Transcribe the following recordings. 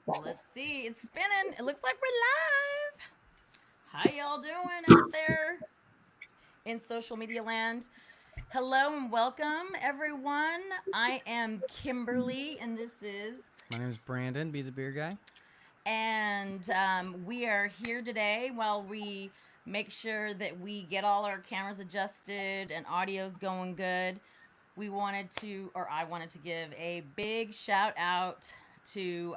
Let's see. It's spinning. It looks like we're live. How y'all doing out there in social media land? Hello and welcome, everyone. I am Kimberly, and this is. My name is Brandon. Be the beer guy. And we are here today while we make sure that we get all our cameras adjusted and audio's going good. I wanted to give a big shout out to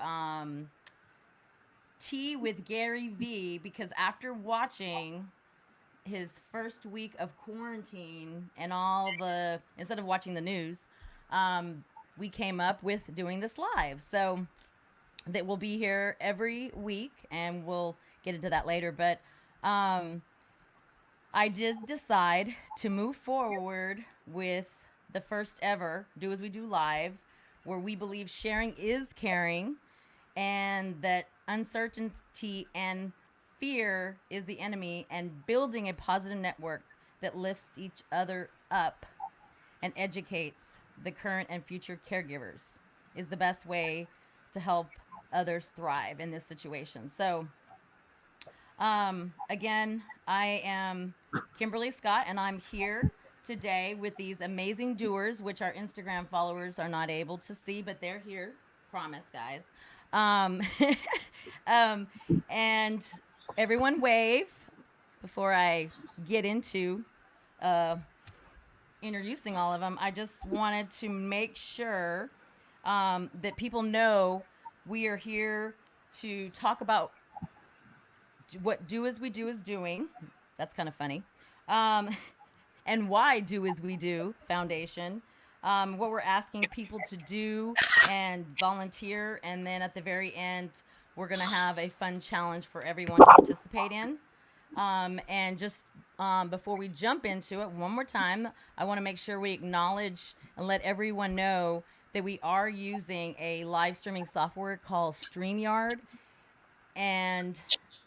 Tea with Gary V because after watching his first week of quarantine and instead of watching the news, we came up with doing this live. So that will be here every week, and we'll get into that later. But I did decide to move forward with the first ever Do As We Do Live, where we believe sharing is caring and that uncertainty and fear is the enemy, and building a positive network that lifts each other up and educates the current and future caregivers is the best way to help others thrive in this situation. So, again, I am Kimberly Scott, and I'm here today with these amazing doers, which our Instagram followers are not able to see, but they're here. Promise, guys. Um, um, and everyone wave before I get into uh, introducing all of them. I just wanted to make sure that people know we are here to talk about what Do As We Do is doing. That's kind of funny. Um, and why Do As We Do Foundation. What we're asking people to do and volunteer. And then at the very end, we're going to have a fun challenge for everyone to participate in. And just before we jump into it, one more time, I want to make sure we acknowledge and let everyone know that we are using a live streaming software called StreamYard. And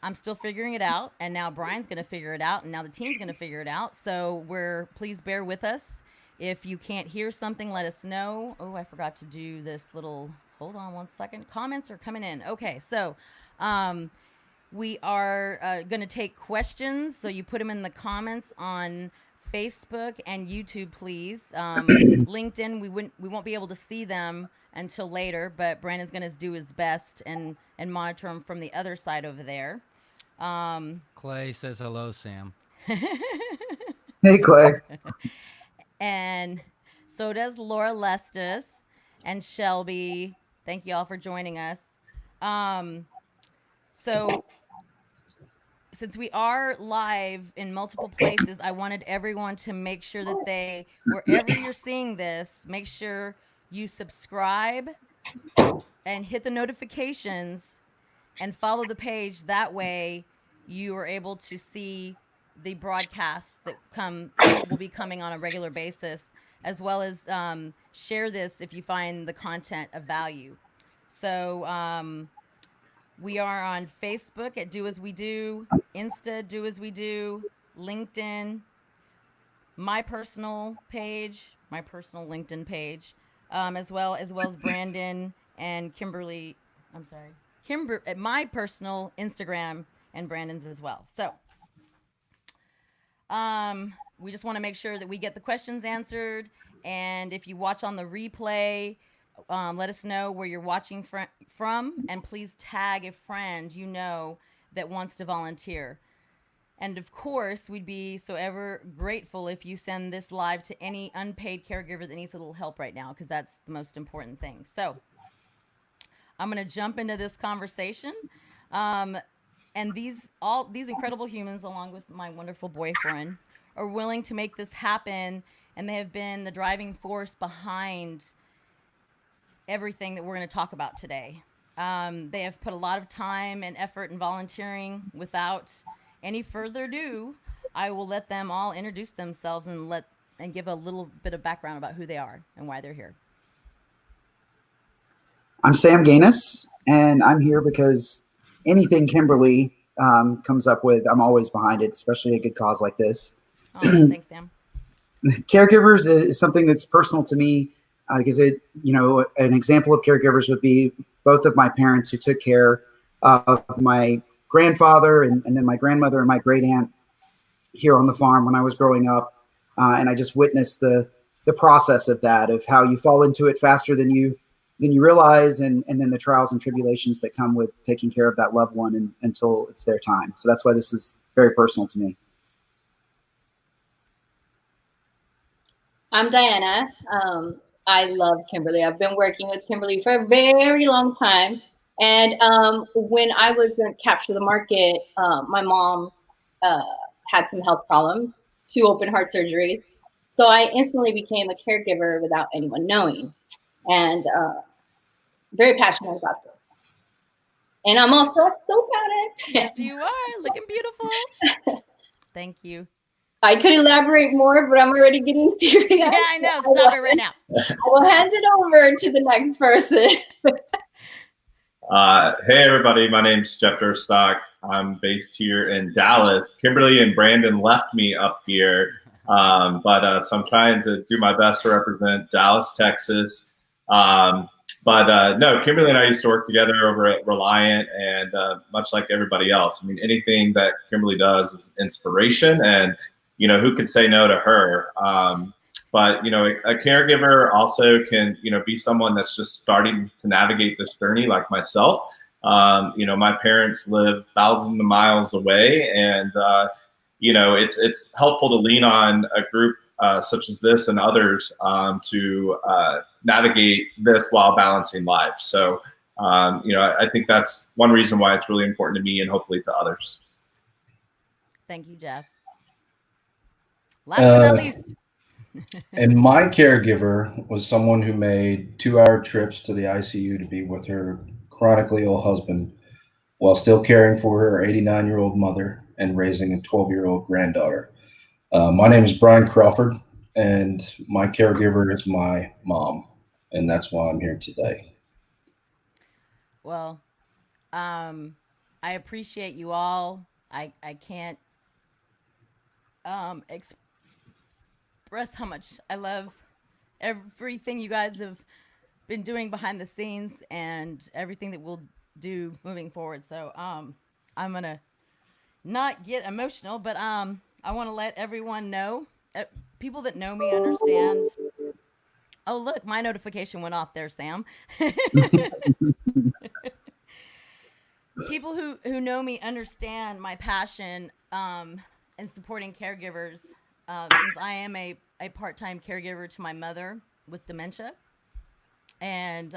I'm still figuring it out. And now Brian's going to figure it out. And now the team's going to figure it out. So please bear with us. If you can't hear something, let us know. Oh, I forgot to do this little, hold on one second. Comments are coming in. Okay, so we are going to take questions. So you put them in the comments on Facebook and YouTube, please. LinkedIn, we won't be able to see them until later, but Brandon's going to do his best and monitor them from the other side over there. Clay says hello, Sam. Hey, Clay. And so does Laura Lestis and Shelby. Thank you all for joining us. So since we are live in multiple places, I wanted everyone to make sure that wherever you're seeing this, make sure you subscribe and hit the notifications and follow the page. That way you are able to see the broadcasts that will be coming on a regular basis, as well as share this if you find the content of value. So we are on Facebook at Do As We Do, Insta Do As We Do, LinkedIn, my personal LinkedIn page, as well as Brandon and Kimberly. I'm sorry, at my personal Instagram and Brandon's as well. So we just want to make sure that we get the questions answered. And if you watch on the replay, let us know where you're watching from, and please tag a friend you know that wants to volunteer. And of course, we'd be so ever grateful if you send this live to any unpaid caregiver that needs a little help right now, because that's the most important thing. So I'm going to jump into this conversation. And these incredible humans, along with my wonderful boyfriend, are willing to make this happen, and they have been the driving force behind everything that we're going to talk about today. They have put a lot of time and effort in volunteering. Without any further ado, I will let them all introduce themselves and give a little bit of background about who they are and why they're here. I'm Sam Gainous, and I'm here because anything Kimberly comes up with, I'm always behind it, especially a good cause like this. Oh, thanks, Sam. Caregivers is something that's personal to me. because an example of caregivers would be both of my parents who took care of my grandfather and then my grandmother and my great aunt here on the farm when I was growing up. And I just witnessed the process of that, of how you fall into it faster than you realize, and then the trials and tribulations that come with taking care of that loved one until it's their time. So that's why this is very personal to me. I'm Diana. I love Kimberly. I've been working with Kimberly for a very long time. And when I was in Capture the Market, my mom had some health problems, 2 open heart surgeries. So I instantly became a caregiver without anyone knowing. And very passionate about this. And I'm also a soap addict. Yes, you are. Looking beautiful. Thank you. I could elaborate more, but I'm already getting serious. Yeah, I know. Stop it right now. I will hand it over to the next person. Hey, everybody. My name's Jeff Duerstock. I'm based here in Dallas. Kimberly and Brandon left me up here, so I'm trying to do my best to represent Dallas, Texas. No, Kimberly and I used to work together over at Reliant, and much like everybody else, I mean, anything that Kimberly does is inspiration, and who could say no to her? But a caregiver also can be someone that's just starting to navigate this journey, like myself. My parents live thousands of miles away, and it's helpful to lean on a group such as this and others to navigate this while balancing life. So I think that's one reason why it's really important to me and hopefully to others. Thank you, Jeff. Last but not least. And my caregiver was someone who made 2-hour trips to the ICU to be with her chronically ill husband while still caring for her 89-year-old mother and raising a 12-year-old granddaughter. My name is Brian Crawford, and my caregiver is my mom, and that's why I'm here today. Well, I appreciate you all. I can't express how much I love everything you guys have been doing behind the scenes and everything that we'll do moving forward. So I'm gonna not get emotional, but I want to let everyone know, people that know me understand. Oh, look, my notification went off there, Sam. People who know me understand my passion in supporting caregivers, since I am a part-time caregiver to my mother with dementia. And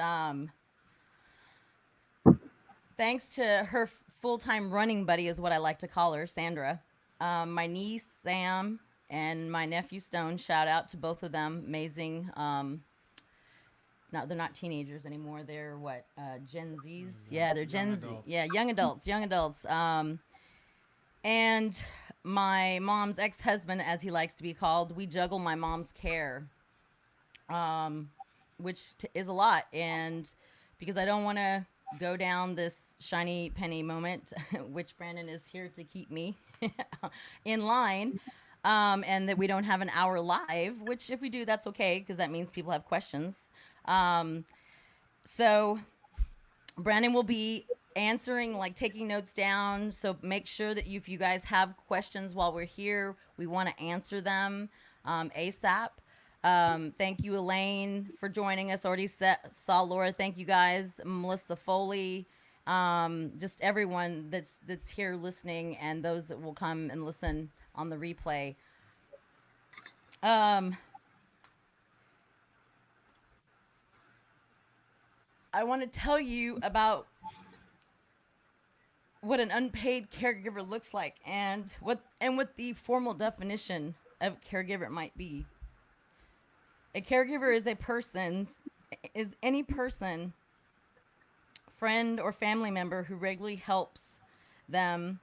thanks to her full-time running buddy is what I like to call her, Sandra, my niece, Sam, and my nephew, Stone, shout out to both of them. Amazing. They're not teenagers anymore. They're what? Gen Zs? Yeah, they're Gen Z. Yeah, young adults. And my mom's ex-husband, as he likes to be called, we juggle my mom's care, which is a lot. And because I don't want to go down this shiny penny moment, which Brandon is here to keep me in line, and that we don't have an hour live, which if we do, that's okay, because that means people have questions. So Brandon will be answering, like taking notes down. So make sure that if you guys have questions while we're here, we want to answer them ASAP. Thank you, Elaine, for joining us. Already saw Laura. Thank you guys, Melissa Foley, just everyone that's here listening, and those that will come and listen on the replay. I want to tell you about what an unpaid caregiver looks like, and what the formal definition of caregiver might be. A caregiver is any person, friend or family member who regularly helps them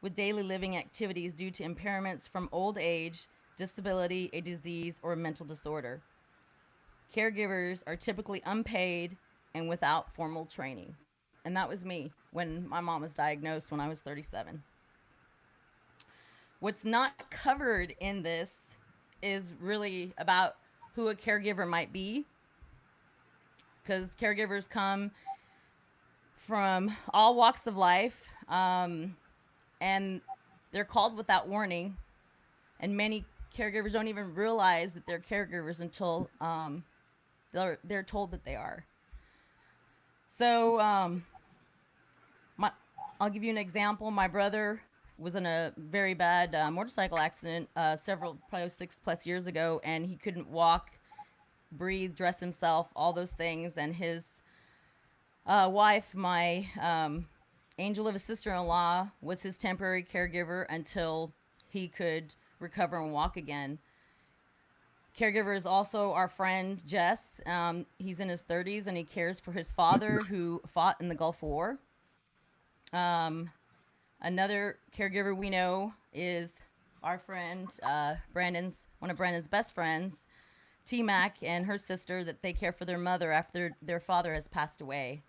with daily living activities due to impairments from old age, disability, a disease, or a mental disorder. Caregivers are typically unpaid and without formal training. And that was me when my mom was diagnosed when I was 37. What's not covered in this is really about who a caregiver might be, because caregivers come from all walks of life, and they're called without warning, and many caregivers don't even realize that they're caregivers until they're told that they are. So I'll give you an example. My brother was in a very bad motorcycle accident probably 6+ years ago, and he couldn't walk, breathe, dress himself, all those things. And his wife, my angel of a sister-in-law, was his temporary caregiver until he could recover and walk again. Caregiver is also our friend Jess. He's in his 30s, and he cares for his father who fought in the Gulf War. Another caregiver we know is our friend one of Brandon's best friends, T-Mac, and her sister, that they care for their mother after their father has passed away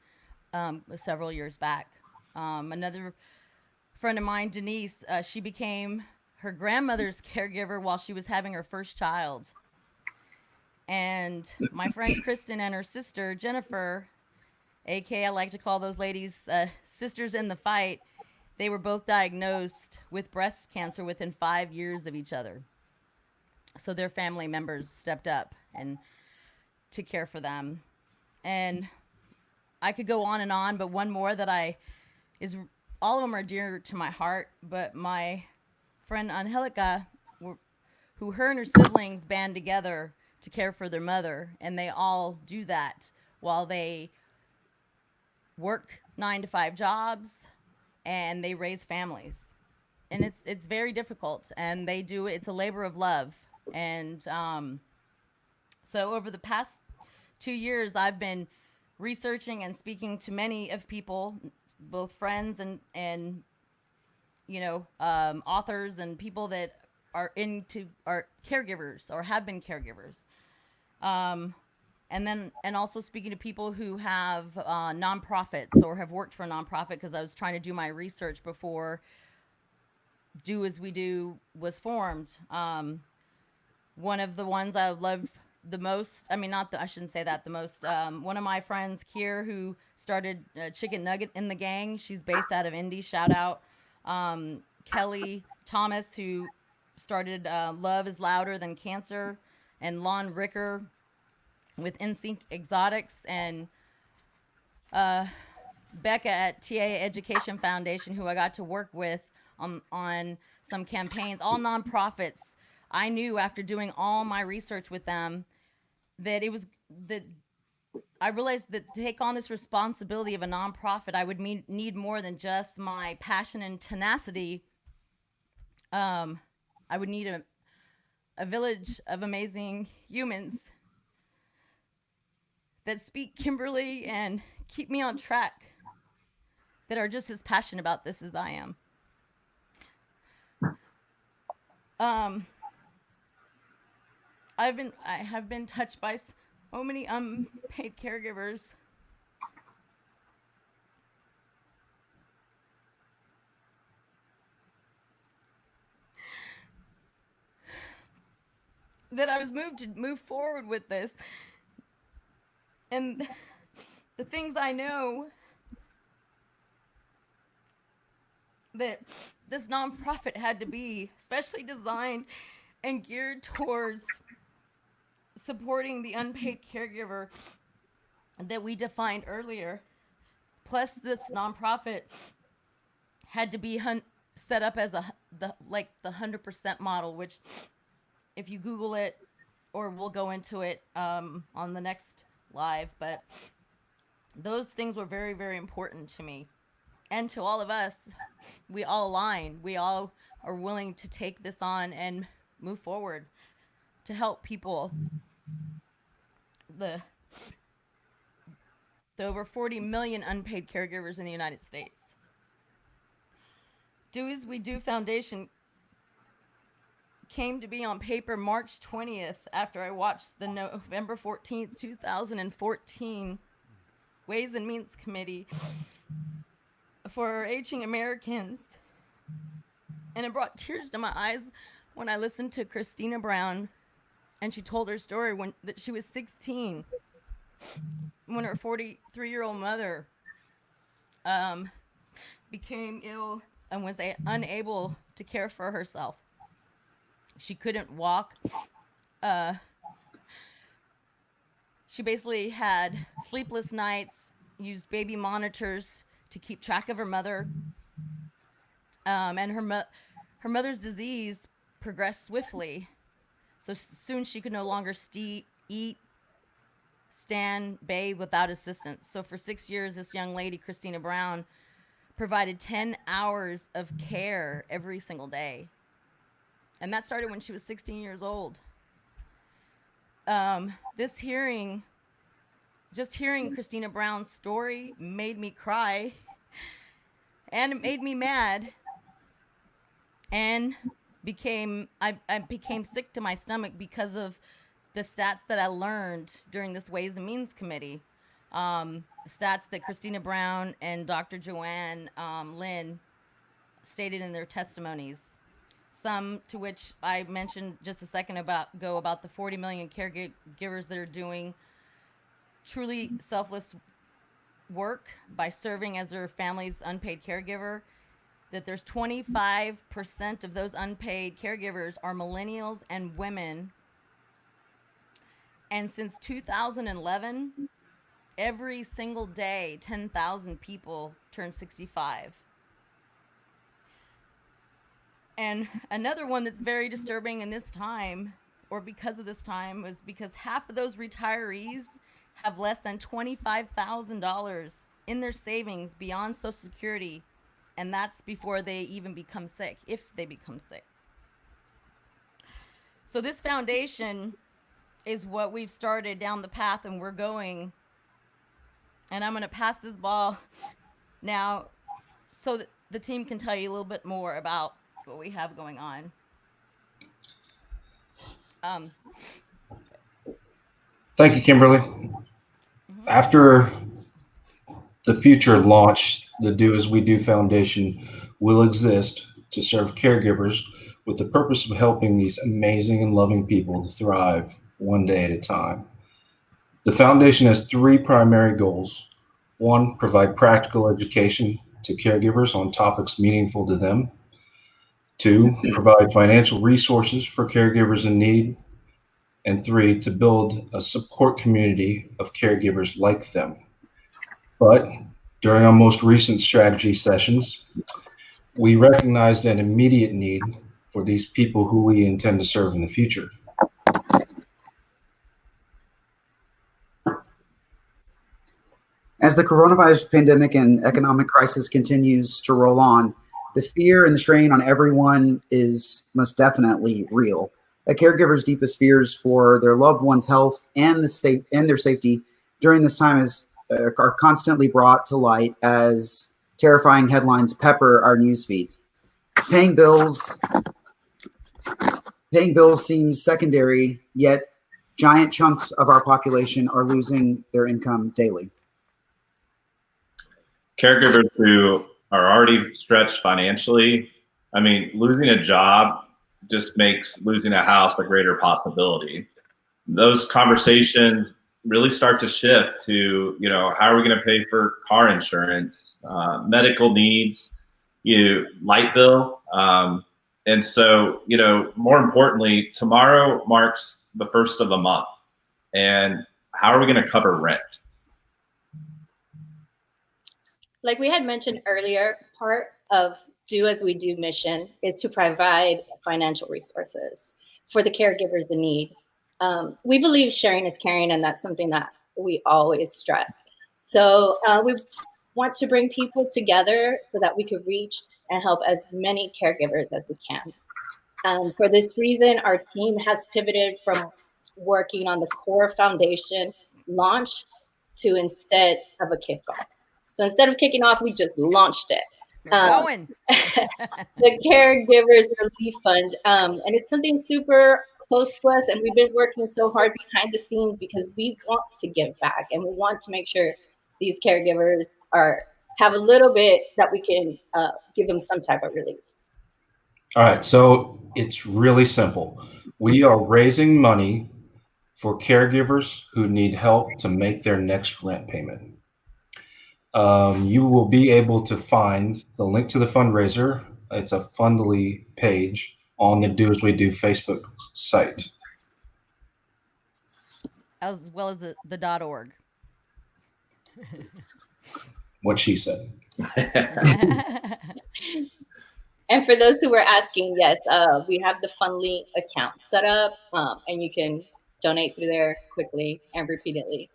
several years back. Another friend of mine, Denise, she became her grandmother's caregiver while she was having her first child. And my friend Kristen and her sister, Jennifer, aka I like to call those ladies sisters in the fight, they were both diagnosed with breast cancer within 5 years of each other. So their family members stepped up and to care for them. And I could go on, but one more that all of them are dear to my heart. But my friend Angelica, who her and her siblings band together to care for their mother, and they all do that while they work 9-to-5 jobs and they raise families. And it's very difficult, and they do it. It's a labor of love. And so over the past 2 years, I've been researching and speaking to many of people, both friends and authors and people that are caregivers or have been caregivers. And also speaking to people who have nonprofits or have worked for a nonprofit, because I was trying to do my research before Do As We Do was formed. One of the ones I love the most, I shouldn't say that the most, one of my friends, Kier, who started Chicken Nugget in the Gang, she's based out of Indy, shout out. Kelly Thomas, who started Love is Louder Than Cancer, and Lon Ricker with NSYNC Exotics, and Becca at TA Education Foundation, who I got to work with on some campaigns, all nonprofits. I knew after doing all my research with them that I realized that to take on this responsibility of a nonprofit, I would need more than just my passion and tenacity. I would need a village of amazing humans that speak Kimberly and keep me on track, that are just as passionate about this as I am. I have been touched by so many unpaid caregivers. That I was moved to move forward with this. And the things I know that this nonprofit had to be specially designed and geared towards supporting the unpaid caregiver that we defined earlier. Plus, this nonprofit had to be set up as the 100% model, which, if you Google it, or we'll go into it on the next live, but those things were very, very important to me and to all of us. We all aligned. We all are willing to take this on and move forward to help people. The over 40 million unpaid caregivers in the United States. Do As We Do Foundation came to be on paper March 20th after I watched the November 14th, 2014 Ways and Means Committee for Aging Americans. And it brought tears to my eyes when I listened to Christina Brown, and she told her story that she was 16 when her 43-year-old mother became ill and was unable to care for herself. She couldn't walk. She basically had sleepless nights, used baby monitors to keep track of her mother. And her mother's disease progressed swiftly. So soon she could no longer eat, stand, bathe without assistance. So for 6 years, this young lady, Christina Brown, provided 10 hours of care every single day. And that started when she was 16 years old. This hearing, just hearing Christina Brown's story made me cry, and it made me mad, and I became sick to my stomach because of the stats that I learned during this Ways and Means Committee. Stats that Christina Brown and Dr. Joanne Lynn stated in their testimonies. Some to which I mentioned just a second ago about the 40 million caregivers that are doing truly selfless work by serving as their family's unpaid caregiver. That there's 25% of those unpaid caregivers are millennials and women. And since 2011, every single day, 10,000 people turn 65. And another one that's very disturbing in this time, or because of this time, was because half of those retirees have less than $25,000 in their savings beyond Social Security, and that's before they even become sick, if they become sick. So this foundation is what we've started down the path, and we're going. And I'm going to pass this ball now so that the team can tell you a little bit more about what we have going on. Thank you, Kimberly. After the future launch, the Do As We Do Foundation will exist to serve caregivers with the purpose of helping these amazing and loving people to thrive one day at a time. The foundation has three primary goals. One, provide practical education to caregivers on topics meaningful to them. Two, provide financial resources for caregivers in need. And three, to build a support community of caregivers like them. But during our most recent strategy sessions, we recognized an immediate need for these people who we intend to serve in the future. As the coronavirus pandemic and economic crisis continues to roll on, the fear and the strain on everyone is most definitely real. A caregiver's deepest fears for their loved one's health and their safety during this time are constantly brought to light as terrifying headlines pepper our news feeds. Paying bills seems secondary, yet giant chunks of our population are losing their income daily. Caregivers who are already stretched financially, I mean, losing a job just makes losing a house a greater possibility. Those conversations really start to shift to, how are we going to pay for car insurance, medical needs, light bill. And so, more importantly, tomorrow marks the first of the month. And how are we going to cover rent? Like we had mentioned earlier, part of Do As We Do mission is to provide financial resources for the caregivers in need. We believe sharing is caring, and that's something that we always stress. So we want to bring people together so that we could reach and help as many caregivers as we can. For this reason, our team has pivoted from working on the core foundation launch to instead of a kickoff. So instead of kicking off, we just launched it. The Caregivers Relief Fund. And it's something super close to us. And we've been working so hard behind the scenes because we want to give back. And we want to make sure these caregivers have a little bit that we can give them some type of relief. All right. So it's really simple. We are raising money for caregivers who need help to make their next rent payment. You will be able to find the link to the fundraiser. It's a Fundly page on the Do As We Do Facebook site. As well as the .org. What she said. And for those who were asking, yes, we have the Fundly account set up, and you can donate through there quickly and repeatedly.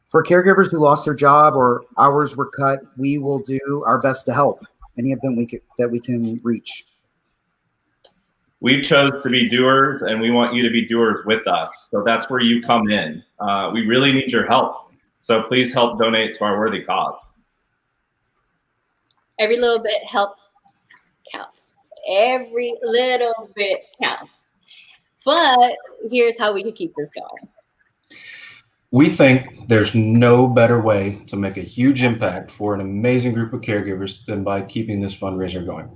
For caregivers who lost their job or hours were cut, we will do our best to help any of them that we can reach. We've chose to be doers, and we want you to be doers with us. So that's where you come in. We really need your help. So please help donate to our worthy cause. Every little bit help counts. Every little bit counts. But here's how we can keep this going. We think there's no better way to make a huge impact for an amazing group of caregivers than by keeping this fundraiser going.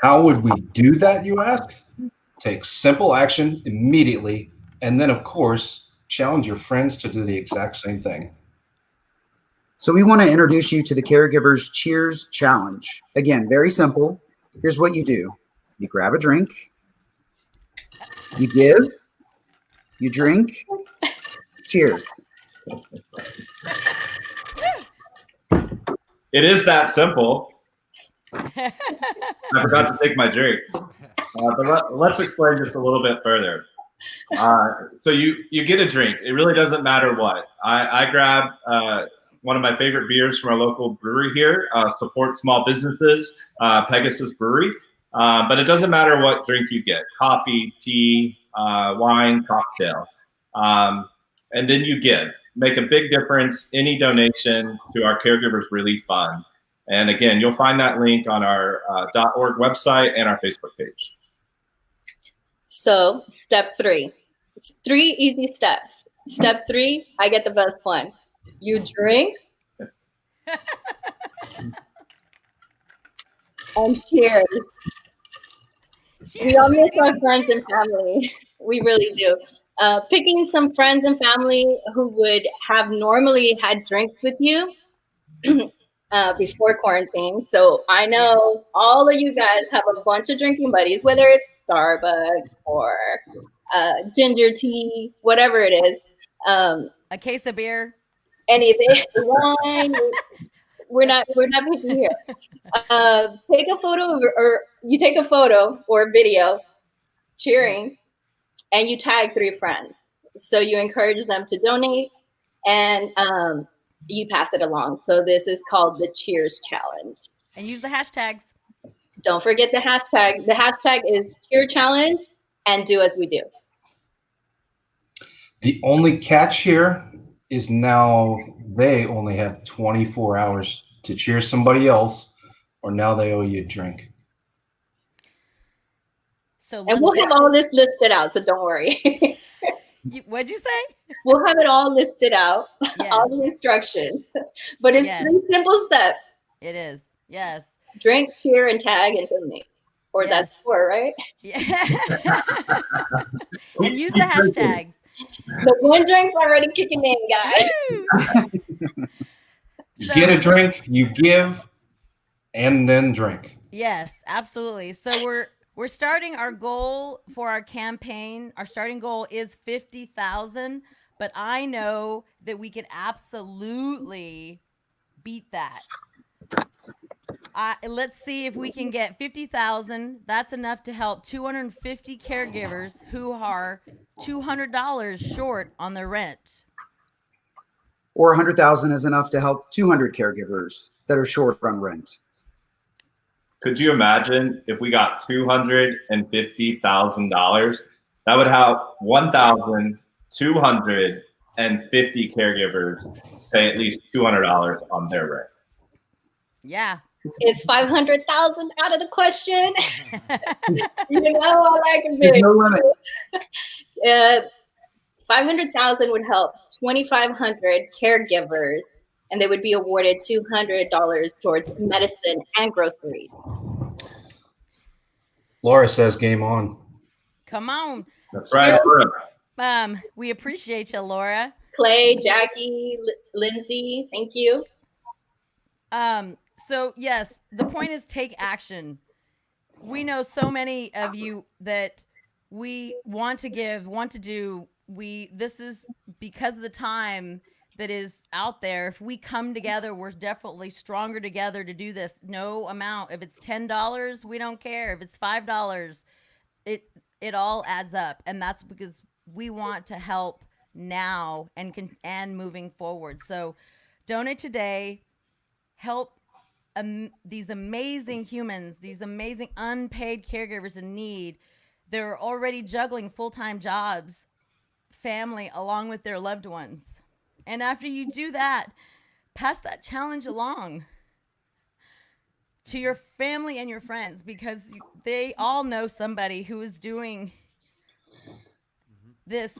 How would we do that, you ask? Take simple action immediately, and then, of course, challenge your friends to do the exact same thing. So we want to introduce you to the Caregivers Cheers Challenge. Again, very simple. Here's what you do. You grab a drink, you give, you drink, cheers. It is that simple. I forgot to take my drink. But let's explain just a little bit further. So you get a drink. It really doesn't matter what. I grab one of my favorite beers from our local brewery here, support small businesses, Pegasus Brewery. But it doesn't matter what drink you get, coffee, tea, wine, cocktail. And then you give. Make a big difference, any donation to our Caregivers Relief Fund. And again, you'll find that link on our .org website and our Facebook page. So step 3. It's 3 easy steps. Step 3, I get the best one. You drink and cheers. We all miss our friends and family. We really do. Picking some friends and family who would have normally had drinks with you before quarantine. So I know all of you guys have a bunch of drinking buddies, whether it's Starbucks or ginger tea, whatever it is. A case of beer. Anything, wine. We're not picky here. Take a photo or video cheering, and you tag 3 friends. So you encourage them to donate, and you pass it along. So this is called the Cheers Challenge. And use the hashtags. Don't forget the hashtag. The hashtag is Cheer Challenge and Do As We Do. The only catch here is now they only have 24 hours to cheer somebody else, or now they owe you a drink. So and we'll have all this listed out, so don't worry. What'd you say? We'll have it all listed out, yes. All the instructions. But it's 3 simple steps. It is, yes. Drink, cheer, and tag, and donate. Or that's 4, right? Yeah. And use the hashtags. The one drink's already kicking in, guys. You get a drink, you give, and then drink. Yes, absolutely. So we're starting our goal for our campaign. Our starting goal is 50,000, but I know that we can absolutely beat that. Let's see if we can get 50,000. That's enough to help 250 caregivers who are $200 short on their rent. Or 100,000 is enough to help 200 caregivers that are short on rent. Could you imagine if we got $250,000? That would have 1,250 caregivers pay at least $200 on their rent. Yeah. Is 500,000 out of the question? You know, I like a bit. No limit. 500,000 would help 2,500 caregivers, and they would be awarded $200 towards medicine and groceries. Laura says game on. Come on. That's right. We appreciate you, Laura. Clay, Jackie, Lindsay, thank you. So yes, the point is take action. We know so many of you that we want to give, want to do. This is because of the time that is out there. If we come together, we're definitely stronger together to do this. No amount. If it's $10, we don't care. If it's $5, it all adds up, and that's because we want to help now and moving forward. So donate today. Help these amazing humans, these amazing unpaid caregivers in need. They're already juggling full-time jobs, family, along with their loved ones. And after you do that, pass that challenge along to your family and your friends, because they all know somebody who is doing this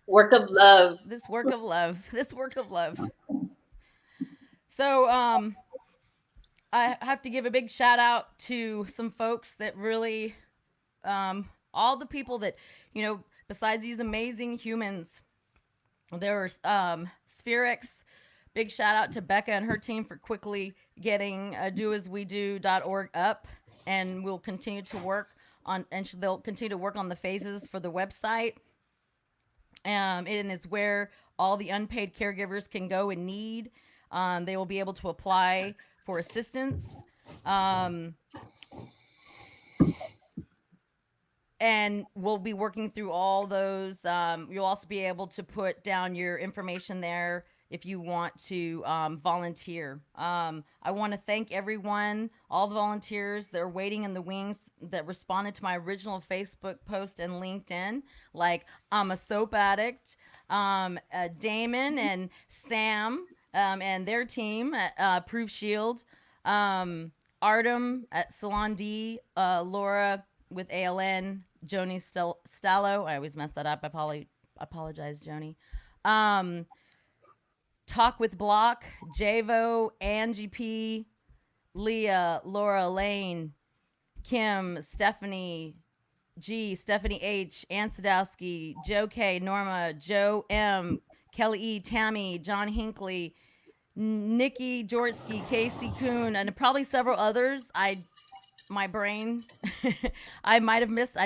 work of love. So I have to give a big shout out to some folks that really all the people that, besides these amazing humans, there was Spherix. Big shout out to Becca and her team for quickly getting doaswedo.org up, and we'll continue to work on, and they'll continue to work on the phases for the website. It is where all the unpaid caregivers can go in need. They will be able to apply for assistance. And we'll be working through all those. You'll also be able to put down your information there if you want to volunteer. I want to thank everyone, all the volunteers that are waiting in the wings that responded to my original Facebook post and LinkedIn, like I'm a soap addict, Damon and Sam and their team at Proof Shield, Artem at Salon D, Laura with ALN, Joni Stallo. I always mess that up. I apologize, Joni. Talk with Block, Javo, Angie P, Leah, Laura Lane, Kim, Stephanie G, Stephanie H, Ann Sadowski, Joe K, Norma, Joe M, Kelly E, Tammy, John Hinckley, Nikki Jorski, Casey Kuhn, and probably several others. My brain, I might have missed.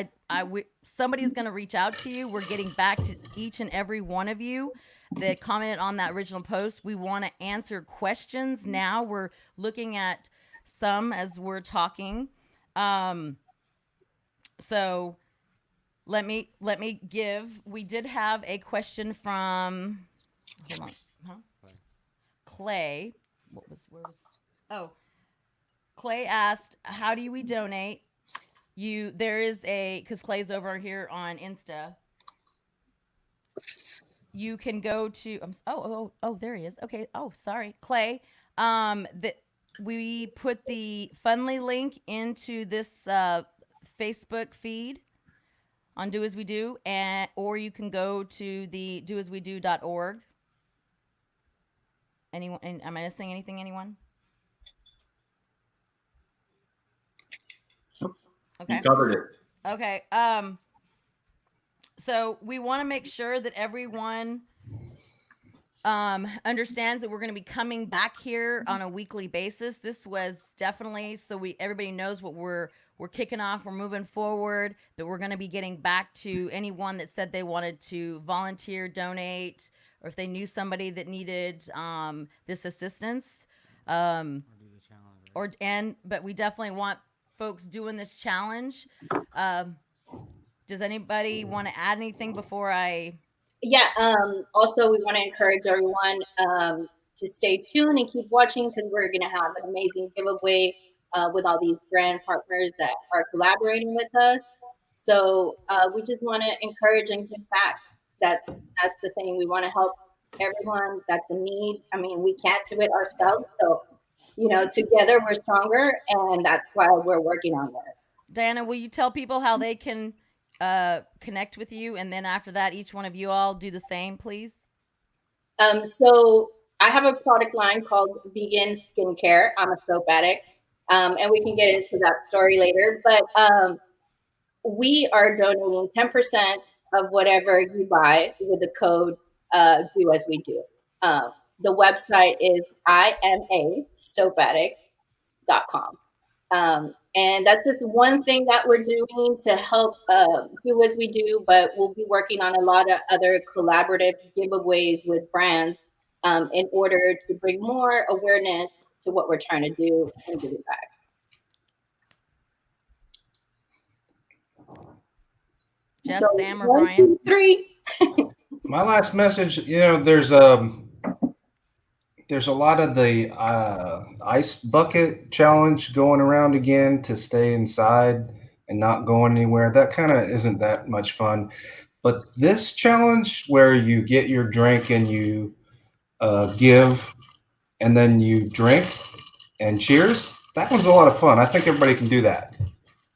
Somebody's going to reach out to you. We're getting back to each and every one of you that commented on that original post. We want to answer questions now. We're looking at some as we're talking. So let me give. We did have a question from. Hold on. Clay. Clay asked, how do we donate? There is because Clay's over here on Insta. You can go to, there he is. Okay. Oh, sorry, Clay. We put the Fundly link into this Facebook feed on Do As We Do, or you can go to the doaswedo.org. Anyone? Am I missing anything? Anyone? Okay. You covered it. Okay. So we want to make sure that everyone understands that we're going to be coming back here on a weekly basis. This was definitely so everybody knows what we're kicking off. We're moving forward. That we're going to be getting back to anyone that said they wanted to volunteer, donate, or if they knew somebody that needed this assistance. Or do the challenge. But we definitely want folks doing this challenge. Does anybody want to add anything before I? Yeah. Also, we want to encourage everyone to stay tuned and keep watching, because we're going to have an amazing giveaway with all these brand partners that are collaborating with us. So we just want to encourage and give back. That's the thing. We want to help everyone that's in need. I mean, we can't do it ourselves. So, together we're stronger, and that's why we're working on this. Diana, will you tell people how they can connect with you, and then after that, each one of you all do the same, please? So I have a product line called Vegan Skincare. I'm a soap addict. And we can get into that story later. But we are donating 10% of whatever you buy with the code Do As We Do. The website is imasoapadic.com. And that's just one thing that we're doing to help Do As We Do, but we'll be working on a lot of other collaborative giveaways with brands in order to bring more awareness to what we're trying to do and give it back. Jeff, So, Sam, or 1, Brian? 2, 3. My last message, there's a lot of the ice bucket challenge going around again to stay inside and not going anywhere. That kind of isn't that much fun. But this challenge where you get your drink and you give and then you drink and cheers, that one's a lot of fun. I think everybody can do that.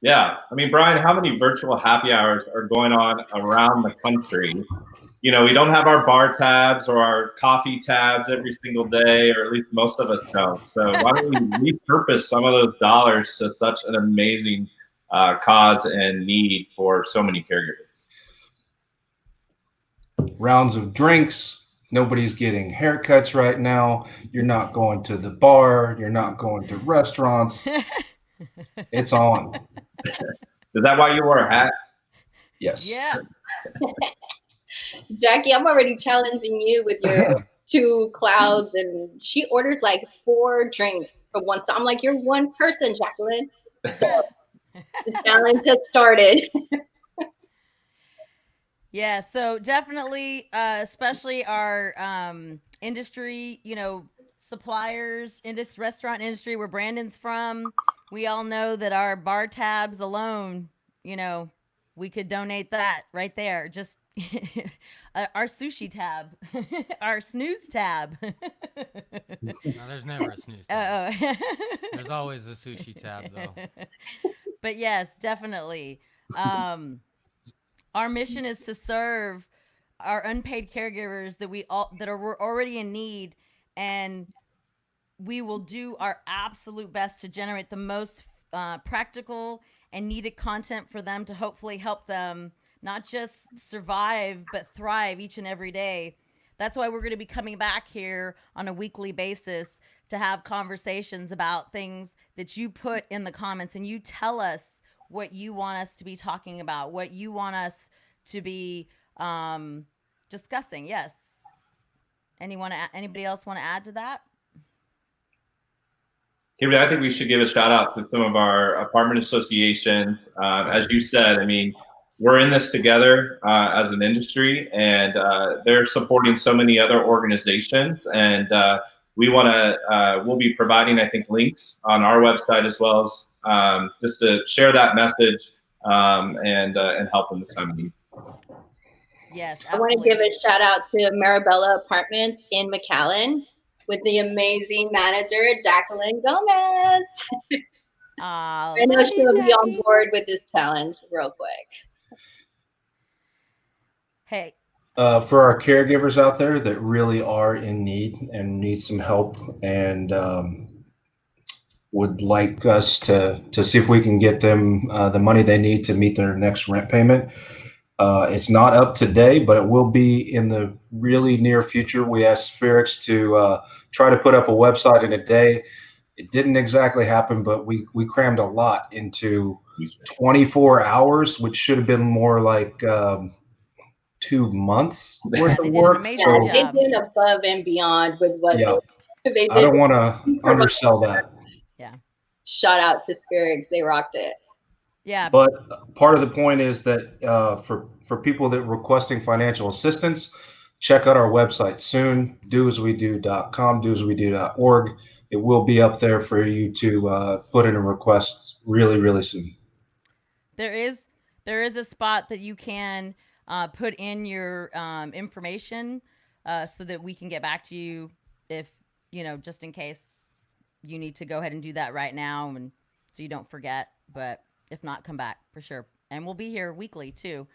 Yeah. I mean, Brian, how many virtual happy hours are going on around the country? We don't have our bar tabs or our coffee tabs every single day, or at least most of us don't. So why don't we repurpose some of those dollars to such an amazing cause and need for so many caregivers? Rounds of drinks. Nobody's getting haircuts right now. You're not going to the bar. You're not going to restaurants. It's on. Is that why you wore a hat? Yes. Yeah. Jackie, I'm already challenging you with your 2 clouds, and she orders like 4 drinks for one. So I'm like, you're one person, Jacqueline. So the challenge has started. Yeah, so definitely, especially our industry, suppliers, restaurant industry where Brandon's from, we all know that our bar tabs alone, we could donate that right there. Just our sushi tab, our snooze tab. No, there's never a snooze tab. There's always a sushi tab, though. But yes, definitely. Our mission is to serve our unpaid caregivers that are already in need, and we will do our absolute best to generate the most practical and needed content for them to hopefully help them not just survive but thrive each and every day. That's why we're going to be coming back here on a weekly basis to have conversations about things that you put in the comments, and you tell us what you want us to be talking about, what you want us to be discussing. Yes. Anybody else want to add to that? Kimberly, I think we should give a shout out to some of our apartment associations. As you said, I mean, we're in this together as an industry, and they're supporting so many other organizations. And we'll be providing, I think, links on our website as well as just to share that message and help in this time of need. Yes, absolutely. I want to give a shout out to Marabella Apartments in McAllen with the amazing manager, Jacqueline Gomez. I know she'll be on board with this challenge real quick. Hey. For our caregivers out there that really are in need and need some help and would like us to see if we can get them the money they need to meet their next rent payment. It's not up today, but it will be in the really near future. We asked Spherix to try to put up a website in a day. It didn't exactly happen, but we crammed a lot into 24 hours, which should have been more like 2 months worth of work. So they did above and beyond with what they did. I don't want to undersell that. Yeah. Shout out to Spherix. They rocked it. Yeah. But part of the point is that for people that are requesting financial assistance, check out our website soon, doaswedo.com, doaswedo.org. It will be up there for you to put in a request really, really soon. There is a spot that you can put in your information so that we can get back to you if, just in case you need to go ahead and do that right now, and so you don't forget. But if not, come back for sure. And we'll be here weekly too.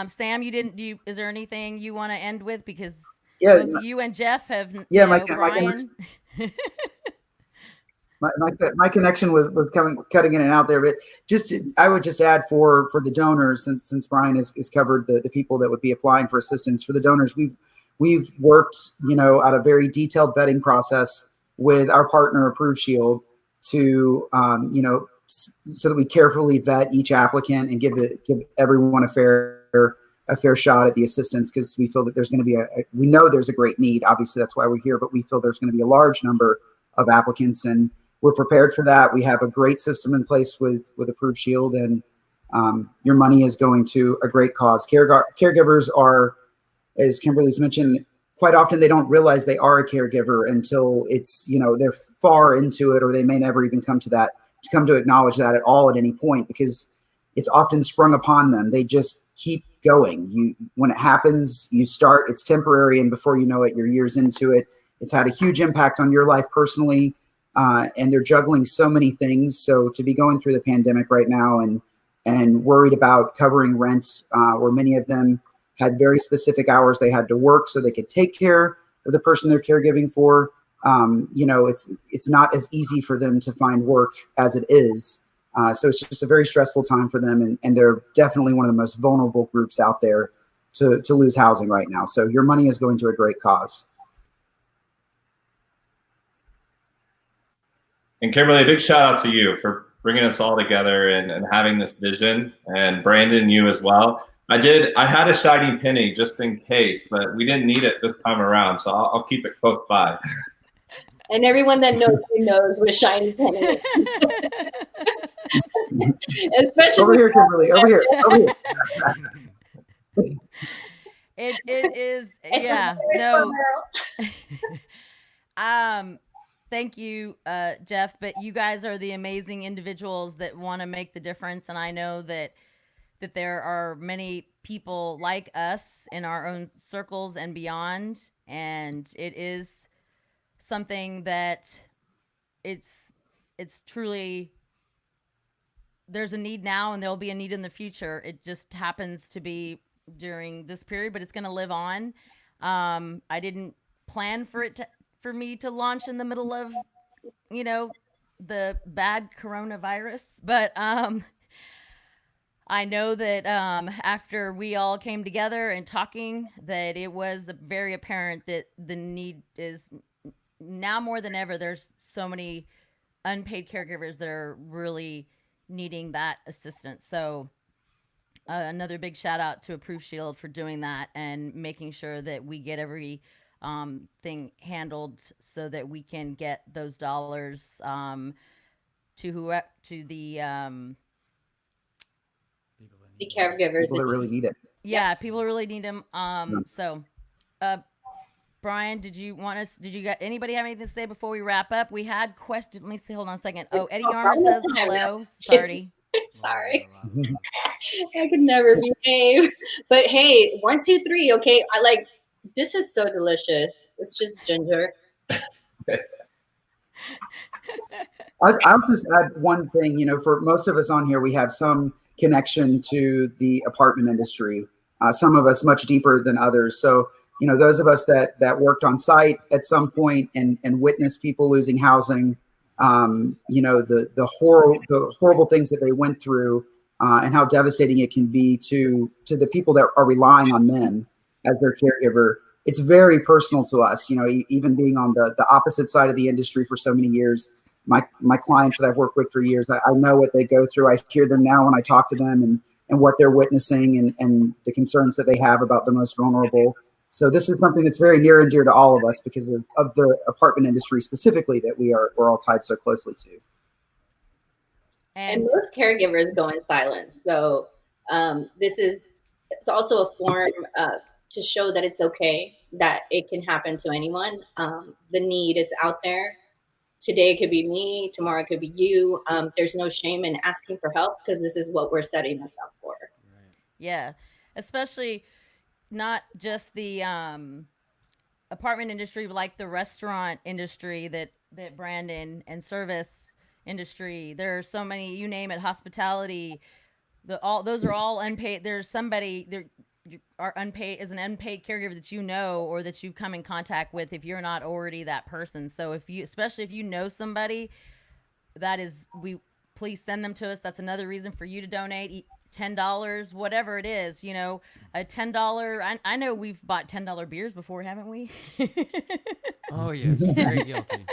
Sam, is there anything you want to end with? Because both you and Jeff have, yeah, Brian. my connection was cutting in and out there, but I would just add for the donors, since Brian has covered the people that would be applying for assistance. For the donors, we've worked, at a very detailed vetting process with our partner Approved Shield to so that we carefully vet each applicant and give everyone a fair shot at the assistance, because we feel that there's going to be we know there's a great need. Obviously, that's why we're here, but we feel there's going to be a large number of applicants, and we're prepared for that. We have a great system in place with Approved Shield, and your money is going to a great cause. Caregivers are, as Kimberly's mentioned, quite often they don't realize they are a caregiver until it's, they're far into it, or they may never even come to acknowledge that at all at any point, because it's often sprung upon them. They just keep going. When it happens, you start, it's temporary, and before you know it, you're years into it. It's had a huge impact on your life personally, and they're juggling so many things. So to be going through the pandemic right now and worried about covering rent, where many of them had very specific hours they had to work so they could take care of the person they're caregiving for. It's not as easy for them to find work as it is. So it's just a very stressful time for them. And they're definitely one of the most vulnerable groups out there to lose housing right now. So your money is going to a great cause. And Kimberly, a big shout out to you for bringing us all together and having this vision, and Brandon, you as well. I had a shiny penny just in case, but we didn't need it this time around, so I'll keep it close by. And everyone that knows me knows what shiny penny is. Especially over here, Kimberly. Over here. It is, it's yeah. No. Thank you, Jeff. But you guys are the amazing individuals that want to make the difference, and I know that there are many people like us in our own circles and beyond, and it is something that it's truly, there's a need now and there'll be a need in the future. It just happens to be during this period, but it's going to live on. I didn't plan for me to launch in the middle of, the bad coronavirus, but I know that after we all came together and talking, that it was very apparent that the need is now more than ever. There's so many unpaid caregivers that are really needing that assistance. So another big shout out to Approved Shield for doing that and making sure that we get every thing handled so that we can get those dollars to the caregivers People that really need it. Yeah, people really need them. So, Brian, did you got anybody have anything to say before we wrap up? We had questions. Let me see. Hold on a second. Oh, Eddie Armour says hello. Sorry. Sorry. I could never behave. But hey, 1, 2, 3. Okay. This is so delicious. It's just ginger. I'll just add one thing. For most of us on here, we have some connection to the apartment industry. Some of us much deeper than others. So, those of us that worked on site at some point and witnessed people losing housing, the horrible things that they went through, and how devastating it can be to the people that are relying on them as their caregiver. It's very personal to us. Even being on the opposite side of the industry for so many years. My clients that I've worked with for years, I know what they go through. I hear them now when I talk to them and what they're witnessing and the concerns that they have about the most vulnerable. So this is something that's very near and dear to all of us because of the apartment industry specifically that we're all tied so closely to. And most caregivers go in silence. So it's also a form to show that it's okay, that it can happen to anyone. The need is out there. Today it could be me, tomorrow it could be you. There's no shame in asking for help because this is what we're setting us up for. Yeah, especially not just the apartment industry, but like the restaurant industry that Brandon and service industry. There are so many, you name it, hospitality. Those are all unpaid. There's somebody there. Are unpaid is an unpaid caregiver that or that you've come in contact with if you're not already that person. So especially if you know somebody, that is, please send them to us. That's another reason for you to donate. $10, whatever it is, you know, a $10. I know we've bought $10 beers before, haven't we? Oh yes, very guilty.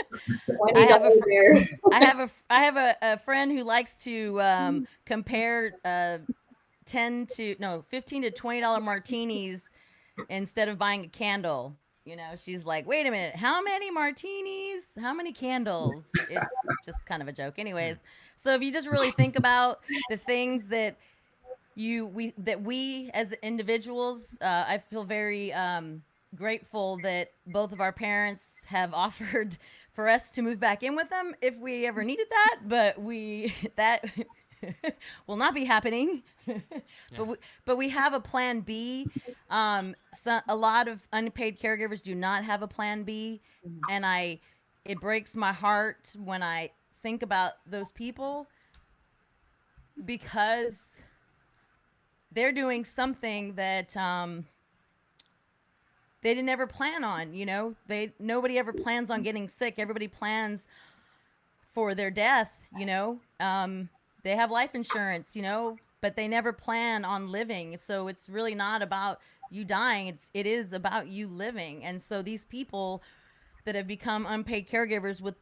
I have a beers. I have a friend who likes to compare 15 to $20 martinis instead of buying a candle. You know, she's like, wait a minute, how many martinis? How many candles? It's just kind of a joke. Anyways, so if you just really think about the things that we as individuals, I feel very grateful that both of our parents have offered for us to move back in with them if we ever needed that, but that will not be happening. But we have a plan B. So a lot of unpaid caregivers do not have a plan B, and it breaks my heart when I think about those people, because they're doing something that they didn't ever plan on. You know, nobody ever plans on getting sick. Everybody plans for their death. You know, they have life insurance. You know, but they never plan on living. So it's really not about you dying. It is about you living. And so these people that have become unpaid caregivers, with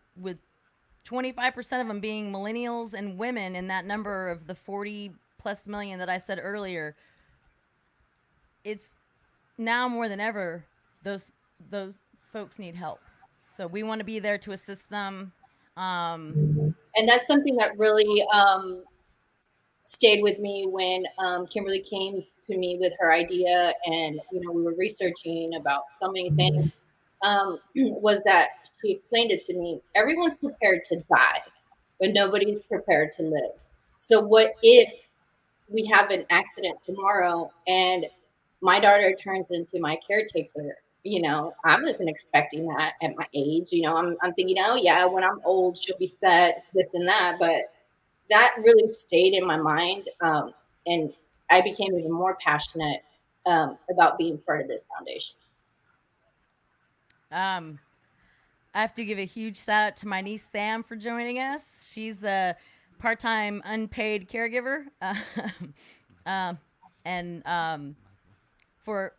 25% of them being millennials and women, in that number of the 40+ million that I said earlier, it's now more than ever, those folks need help. So we want to be there to assist them. And that's something that really stayed with me when Kimberly came to me with her idea, and we were researching about so many things. Was that she explained it to me? Everyone's prepared to die, but nobody's prepared to live. So what if we have an accident tomorrow and my daughter turns into my caretaker? I wasn't expecting that at my age. I'm thinking, oh yeah, when I'm old, she'll be set, this and that. But that really stayed in my mind. And I became even more passionate about being part of this foundation. I have to give a huge shout out to my niece Sam for joining us. She's a part-time unpaid caregiver, and for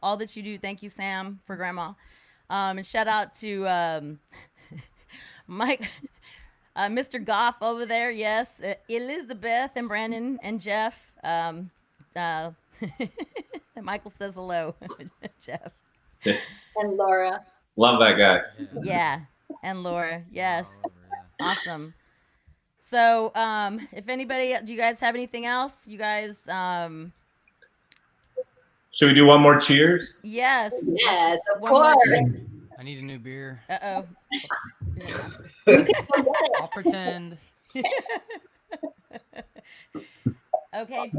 all that you do. Thank you, Sam, for Grandma. And shout out to Mike, Mr. Goff over there. Yes, Elizabeth and Brandon and Jeff. Michael says hello, Jeff. And Laura. Love that guy. Yeah, and Laura. Yes, awesome. So, if anybody, do you guys have anything else? You guys, should we do one more cheers? Yes. Yes, of course. I need a new beer. Uh-oh. I'll pretend. Okay.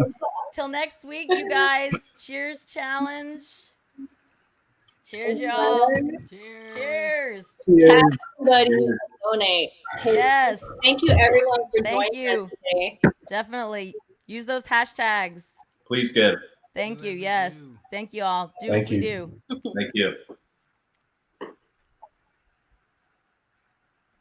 Till next week, you guys. Cheers challenge. Cheers, y'all. Cheers. Cheers. Everybody donate. Yes. Thank you, everyone, for Thank joining you. us today. Definitely. Use those hashtags. Please give. Thank you. Yes. Thank you all. Do Thank as we you. do. Thank you.